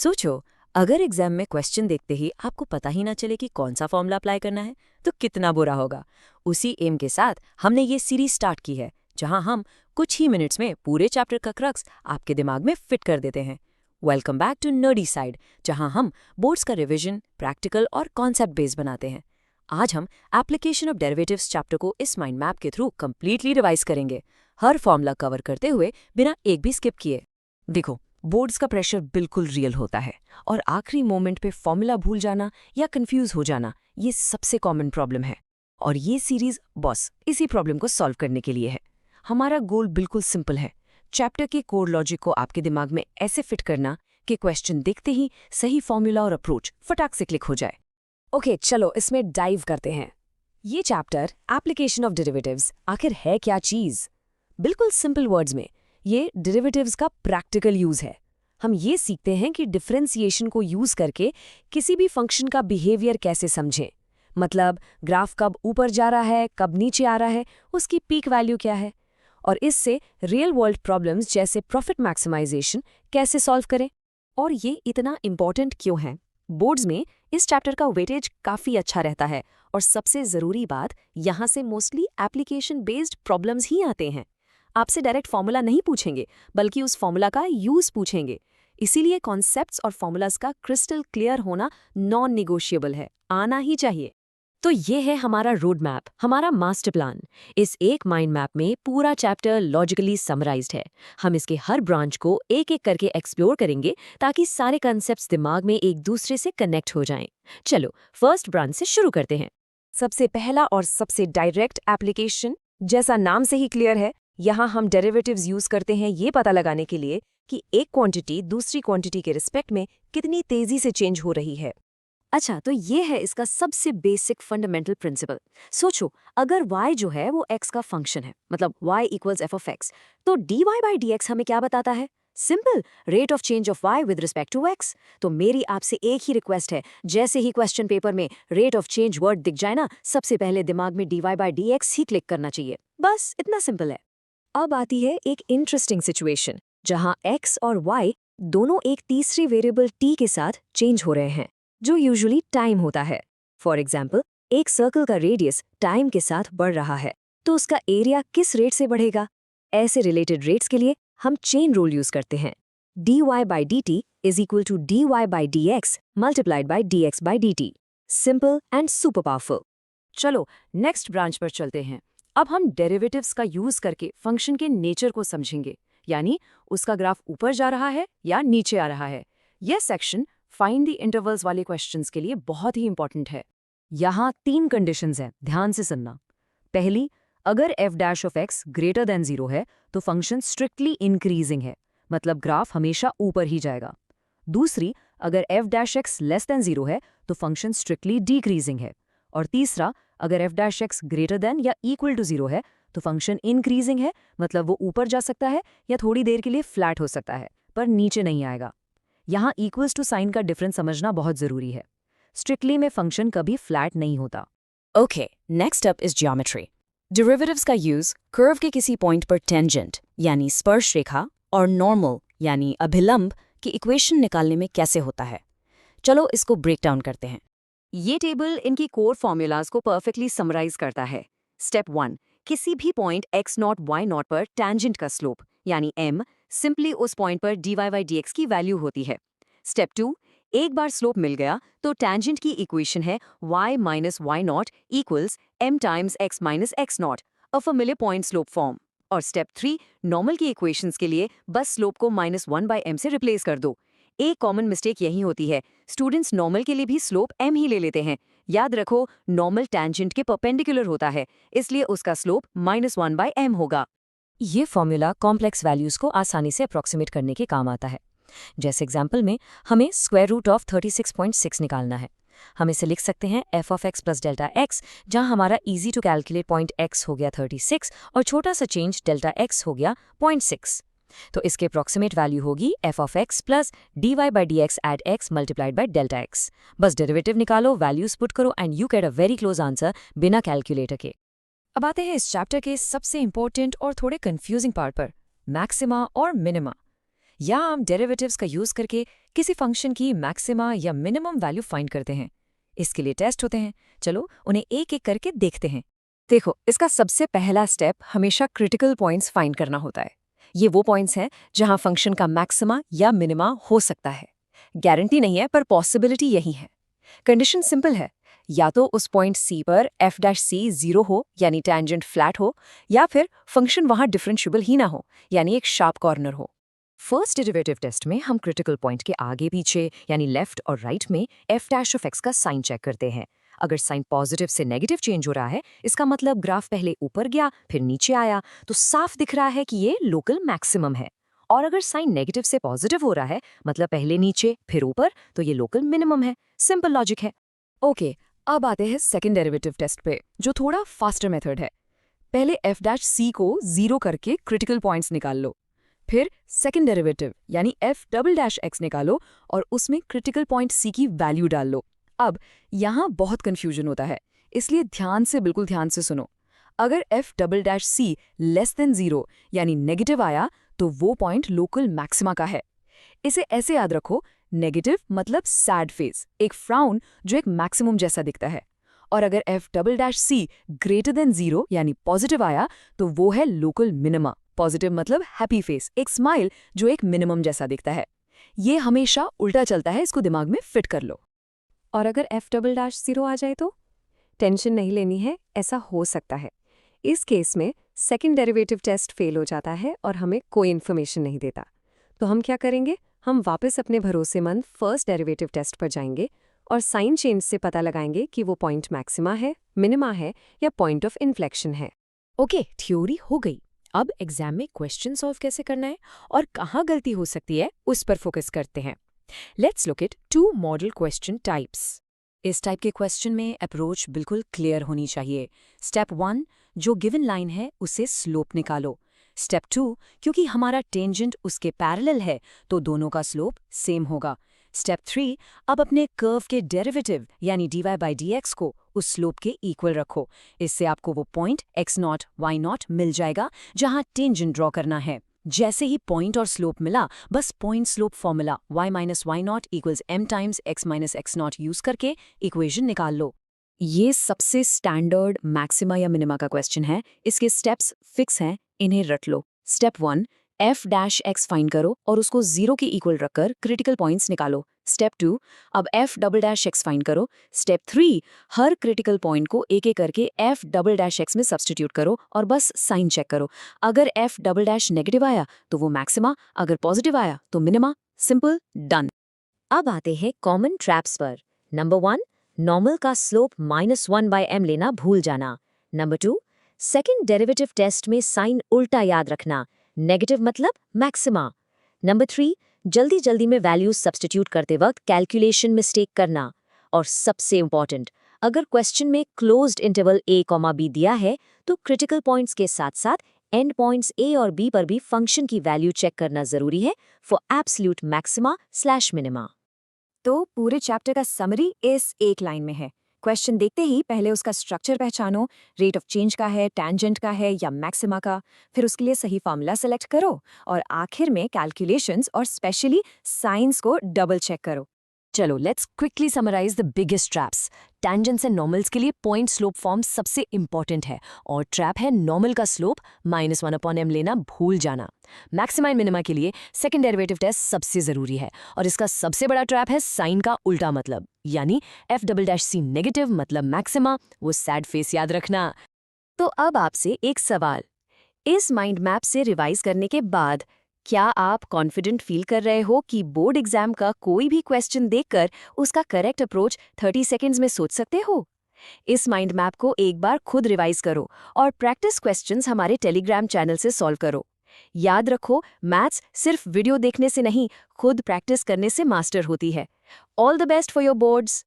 सोचो, अगर एग्जाम में क्वेश्चन देखते ही आपको पता ही ना चले कि कौन सा फॉर्मूला अप्लाई करना है, तो कितना बुरा होगा। उसी एम के साथ हमने ये सीरीज स्टार्ट की है, जहां हम कुछ ही मिनट्स में पूरे चैप्टर का क्रक्स आपके दिमाग में फिट कर देते हैं। Welcome back to nerdy side, जहां हम बोर्ड्स का रिवीजन, प्रैक्टिकल और कॉन्सेप्ट बेस्ड बनाते हैं। आज हम एप्लीकेशन ऑफ डेरिवेटिव्स चैप्टर को इस माइंड मैप के थ्रू कंप्लीटली रिवाइज करेंगे, हर फॉर्मूला कवर करते हुए बिना एक भी स्किप किए। देखो, बोर्ड्स का प्रेशर बिल्कुल रियल होता है और आखिरी मोमेंट पे फॉर्मूला भूल जाना या कंफ्यूज हो जाना ये सबसे कॉमन प्रॉब्लम है। और ये सीरीज बॉस इसी प्रॉब्लम को सॉल्व करने के लिए है। हमारा गोल बिल्कुल सिंपल है, चैप्टर के कोर लॉजिक को आपके दिमाग में ऐसे फिट करना कि क्वेश्चन देखते ही सही फॉर्मूला और अप्रोच फटाक से क्लिक हो जाए। ओके, चलो इसमें डाइव करते हैं। ये चैप्टर एप्लीकेशन ऑफ डेरिवेटिव्स आखिर है क्या चीज? बिल्कुल सिंपल वर्ड्स में ये डेरिवेटिव्स का प्रैक्टिकल यूज है। हम ये सीखते हैं कि डिफरेंशिएशन को यूज करके किसी भी फंक्शन का बिहेवियर कैसे समझें। मतलब ग्राफ कब ऊपर जा रहा है, कब नीचे आ रहा है, उसकी पीक वैल्यू क्या है, और इससे रियल वर्ल्ड प्रॉब्लम्स जैसे प्रॉफिट मैक्सिमाइजेशन कैसे सॉल्व करें। और ये इतना इम्पॉर्टेंट क्यों है? बोर्ड्स में इस चैप्टर का वेटेज काफ़ी अच्छा रहता है, और सबसे ज़रूरी बात, यहाँ से मोस्टली एप्लीकेशन बेस्ड प्रॉब्लम्स ही आते हैं। आपसे डायरेक्ट फॉर्मूला नहीं पूछेंगे, बल्कि उस फॉर्मूला का यूज़ पूछेंगे। इसीलिए कॉन्सेप्ट्स और फॉर्मूलाज का क्रिस्टल क्लियर होना नॉन निगोशिएबल है, आना ही चाहिए। तो ये है हमारा रोड मैप, हमारा मास्टर प्लान। इस एक माइंड मैप में पूरा चैप्टर लॉजिकली समराइज्ड है। हम इसके हर ब्रांच को एक एक करके एक्सप्लोर करेंगे ताकि सारे कॉन्सेप्ट्स दिमाग में एक दूसरे से कनेक्ट हो जाएं। चलो फर्स्ट ब्रांच से शुरू करते हैं। सबसे पहला और सबसे डायरेक्ट एप्लीकेशन, जैसा नाम से ही क्लियर है, यहाँ हम डेरिवेटिव्स यूज करते हैं ये पता लगाने के लिए कि एक क्वांटिटी दूसरी क्वांटिटी के रिस्पेक्ट में कितनी तेजी से चेंज हो रही है। अच्छा, तो ये है इसका सबसे बेसिक फंडामेंटल प्रिंसिपल। सोचो, अगर y जो है वो x का फंक्शन है, मतलब y equals F of X, तो dy बाई डी एक्स हमें क्या बताता है? Simple, rate of change of y with respect to x। तो मेरी आपसे एक ही रिक्वेस्ट है, जैसे ही क्वेश्चन पेपर में रेट ऑफ चेंज वर्ड दिख जाए ना, सबसे पहले दिमाग में dy बाई डी एक्स ही क्लिक करना चाहिए। बस इतना सिंपल है। अब आती है एक इंटरेस्टिंग सिचुएशन, जहां x और y दोनों एक तीसरे वेरिएबल t के साथ चेंज हो रहे हैं, जो यूजुअली टाइम होता है। फॉर एग्जाम्पल, एक सर्कल का रेडियस टाइम के साथ बढ़ रहा है, तो उसका एरिया किस रेट से बढ़ेगा? ऐसे रिलेटेड रेट्स के लिए हम चेन रूल यूज करते हैं। dy by D T is equal to dy by D X multiplied by D X by D T. Simple and super powerful. चलो नेक्स्ट ब्रांच पर चलते हैं। अब हम डेरिवेटिव्स का यूज करके फंक्शन के नेचर को समझेंगे, यानी उसका ग्राफ ऊपर जा रहा है या नीचे आ रहा है। यह सेक्शन फाइंड द इंटरवल्स वाले क्वेश्चंस के लिए बहुत ही इंपॉर्टेंट है। यहाँ 3 कंडीशंस हैं, ध्यान से सुनना। पहली, अगर f dash of x greater than 0 है तो फंक्शन स्ट्रिक्टली इंक्रीजिंग है, मतलब ग्राफ हमेशा ऊपर ही जाएगा। दूसरी, अगर f dash x less than 0 है तो फंक्शन स्ट्रिक्टली डिक्रीजिंग है। और तीसरा, अगर f dash x greater than या इक्वल टू 0 है तो फंक्शन इंक्रीजिंग है, मतलब वो ऊपर जा सकता है या थोड़ी देर के लिए फ्लैट हो सकता है, पर नीचे नहीं आएगा। यहाँ इक्वल्स टू साइन का डिफरेंस समझना बहुत जरूरी है। स्ट्रिक्टली में फंक्शन कभी फ्लैट नहीं होता। Okay, next up is geometry. Derivatives का यूज कर्व के किसी पॉइंट पर टेंजेंट यानी स्पर्श रेखा और नॉर्मल यानी अभिलंब की इक्वेशन निकालने में कैसे होता है। चलो इसको ब्रेक डाउन करते हैं। ये टेबल इनकी कोर फॉर्मूलाज को परफेक्टली समराइज करता है। स्टेप 1, किसी भी पॉइंट x0 y0 पर टैंजेंट का स्लोप यानी m सिंपली उस पॉइंट पर dy बाई dx की वैल्यू होती है। स्टेप 2, एक बार स्लोप मिल गया तो टैंजेंट की इक्वेशन है y minus y0 equals m times x minus x0, अ फैमिलियर पॉइंट स्लोप फॉर्म। और स्टेप 3, नॉर्मल की इक्वेशंस के लिए बस स्लोप को -1 बाई m से रिप्लेस कर दो। एक कॉमन मिस्टेक यही होती है, स्टूडेंट्स नॉर्मल के लिए भी स्लोप m ही ले लेते हैं। याद रखो, नॉर्मल टैंजेंट के परपेंडिकुलर होता है, इसलिए उसका स्लोप -1 बाई m होगा। ये फॉर्मूला कॉम्प्लेक्स वैल्यूज को आसानी से अप्रॉक्सीमेट करने के काम आता है। जैसे एग्जाम्पल में हमें स्क्वायर रूट ऑफ 36.6 निकालना है। हम इसे लिख सकते हैं f of x plus delta x, जहां हमारा easy to calculate point x हो गया 36 और छोटा सा चेंज डेल्टा x हो गया 0.6। तो इसके अप्रॉक्सीमेट वैल्यू होगी f of x plus dy by D X at x multiplied by delta x। बस डेरिवेटिव निकालो, वैल्यूज पुट करो and you get a very close answer बिना कैलकुलेटर के। अब आते हैं इस चैप्टर के सबसे इंपॉर्टेंट और थोड़े कंफ्यूजिंग पार्ट पर, मैक्सिमा और मिनिमा। या हम डेरिवेटिव्स का यूज करके किसी फंक्शन की मैक्सिमा या मिनिमम वैल्यू फाइंड करते हैं। इसके लिए टेस्ट होते हैं। चलो उन्हें एक एक करके देखते हैं। देखो, इसका सबसे पहला स्टेप हमेशा क्रिटिकल पॉइंट्स फाइंड करना होता है। ये वो पॉइंट्स हैं जहां फंक्शन का मैक्सिमा या मिनिमा हो सकता है। गारंटी नहीं है, पर पॉसिबिलिटी यही है। कंडीशन सिंपल है, या तो उस पॉइंट C पर f' जीरो हो यानी टैंजेंट फ्लैट हो, या फिर फंक्शन वहां डिफरेंशिएबल ही ना हो यानी एक शार्प कॉर्नर हो। फर्स्ट डेरिवेटिव टेस्ट में हम क्रिटिकल पॉइंट के आगे पीछे यानी लेफ्ट और राइट में f' का साइन चेक करते हैं। अगर साइन पॉजिटिव से नेगेटिव चेंज हो रहा है, इसका मतलब ग्राफ पहले ऊपर गया फिर नीचे आया, तो साफ दिख रहा है कि ये लोकल मैक्सिमम है। और अगर साइन नेगेटिव से पॉजिटिव हो रहा है, मतलब पहले नीचे फिर ऊपर, तो ये लोकल मिनिमम है। सिंपल लॉजिक है। ओके, अब आते हैं सेकेंड डेरिवेटिव टेस्ट पे, जो थोड़ा फास्टर मेथड है। पहले f' को जीरो करके क्रिटिकल पॉइंट्स निकाल लो, फिर सेकेंड डेरिवेटिव यानी f" निकालो और उसमें क्रिटिकल पॉइंट C की वैल्यू डाल लो। अब यहाँ बहुत कंफ्यूजन होता है, इसलिए बिल्कुल ध्यान से सुनो। अगर f" लेस देन जीरो यानी नेगेटिव आया, तो वो पॉइंट लोकल मैक्सिमा का है। इसे ऐसे याद रखो, नेगेटिव मतलब सैड फेस, एक फ्राउन जो एक मैक्सिमम जैसा दिखता है। और अगर f" ग्रेटर देन जीरो यानी पॉजिटिव आया, तो वो है लोकल मिनिमा। पॉजिटिव मतलब हैप्पी फेस, एक स्माइल जो एक मिनिमम जैसा दिखता है। ये हमेशा उल्टा चलता है, इसको दिमाग में फिट कर लो। और अगर f" आ जाए तो टेंशन नहीं लेनी है, ऐसा हो सकता है। इस केस में सेकंड डेरिवेटिव टेस्ट फेल हो जाता है और हमें कोई इन्फॉर्मेशन नहीं देता। तो हम क्या करेंगे, हम वापस अपने भरोसेमंद फर्स्ट डेरिवेटिव टेस्ट पर जाएंगे और साइन चेंज से पता लगाएंगे कि वो पॉइंट मैक्सिमा है, मिनिमा है या पॉइंट ऑफ इन्फ्लेक्शन है। ओके, थ्योरी हो गई। अब एग्जाम में क्वेश्चन सॉल्व कैसे करना है और कहाँ गलती हो सकती है, उस पर फोकस करते हैं। Let's look at 2 model question types. इस टाइप के क्वेश्चन में अप्रोच बिल्कुल क्लियर होनी चाहिए। स्टेप 1, जो गिवन लाइन है उसे स्लोप निकालो। स्टेप 2, क्योंकि हमारा टेंजेंट उसके पैरेलल है तो दोनों का स्लोप सेम होगा। स्टेप 3, अब अपने कर्व के डेरिवेटिव यानी dy/dx को उस स्लोप के इक्वल रखो। इससे आपको वो पॉइंट x0, y0 मिल जाएगा जहां टेंजेंट ड्रॉ करना है। जैसे ही पॉइंट और स्लोप मिला, बस point slope formula y-y0 = m times x - x0 use करके इक्वेशन निकाल लो। ये सबसे स्टैंडर्ड मैक्सिमा या मिनिमा का क्वेश्चन है। इसके स्टेप्स फिक्स हैं, इन्हें रट लो। स्टेप 1, f' फाइंड करो और उसको 0 के इक्वल रखकर क्रिटिकल पॉइंट्स निकालो। स्टेप 2, अब f" फाइंड करो। स्टेप 3, हर क्रिटिकल पॉइंट को एक एक करके f" में सब्स्टिट्यूट करो और बस साइन चेक करो। अगर f" नेगेटिव आया तो वो मैक्सिमा, अगर पॉजिटिव आया तो मिनिमा। Simple, done. अब आते हैं कॉमन ट्रैप्स पर। नंबर 1, नॉर्मल का स्लोप -1/m लेना भूल जाना। नंबर 2, सेकंड डेरिवेटिव टेस्ट में साइन उल्टा याद रखना, नेगेटिव मतलब मैक्सिमा। नंबर 3, जल्दी में वैल्यूज सब्स्टिट्यूट करते वक्त कैलकुलेशन मिस्टेक करना। और सबसे इंपॉर्टेंट, अगर क्वेश्चन में क्लोज्ड इंटरवल a, b दिया है तो क्रिटिकल पॉइंट्स के साथ साथ एंड पॉइंट्स a और b पर भी फंक्शन की वैल्यू चेक करना जरूरी है फॉर एब्सोल्यूट मैक्सिमा/मिनिमा। तो पूरे चैप्टर का समरी इस एक लाइन में है। क्वेश्चन देखते ही पहले उसका स्ट्रक्चर पहचानो, रेट ऑफ चेंज का है, टैंजेंट का है या मैक्सिमा का, फिर उसके लिए सही फॉर्मूला सेलेक्ट करो और आखिर में कैलकुलेशंस और स्पेशली साइंस को डबल चेक करो। चलो let's quickly summarise the biggest traps. Tangents and normals के लिए पॉइंट स्लोप फॉर्म सबसे इंपॉर्टेंट है और ट्रैप है नॉर्मल का स्लोप -1/m लेना भूल जाना। मैक्सिमा एंड मिनिमा के लिए सेकंड डेरिवेटिव टेस्ट सबसे जरूरी है और इसका सबसे बड़ा ट्रैप है साइन का उल्टा मतलब, यानी f" नेगेटिव मतलब मैक्सिमा, वो सैड फेस याद रखना। तो अब आपसे एक सवाल, इस माइंड मैप से रिवाइज करने के बाद क्या आप कॉन्फिडेंट फील कर रहे हो कि बोर्ड एग्जाम का कोई भी क्वेश्चन देखकर उसका करेक्ट अप्रोच 30 सेकंड्स में सोच सकते हो? इस माइंड मैप को एक बार खुद रिवाइज करो और प्रैक्टिस क्वेश्चंस हमारे टेलीग्राम चैनल से सॉल्व करो। याद रखो, मैथ्स सिर्फ वीडियो देखने से नहीं, खुद प्रैक्टिस करने से मास्टर होती है। All the best for your boards.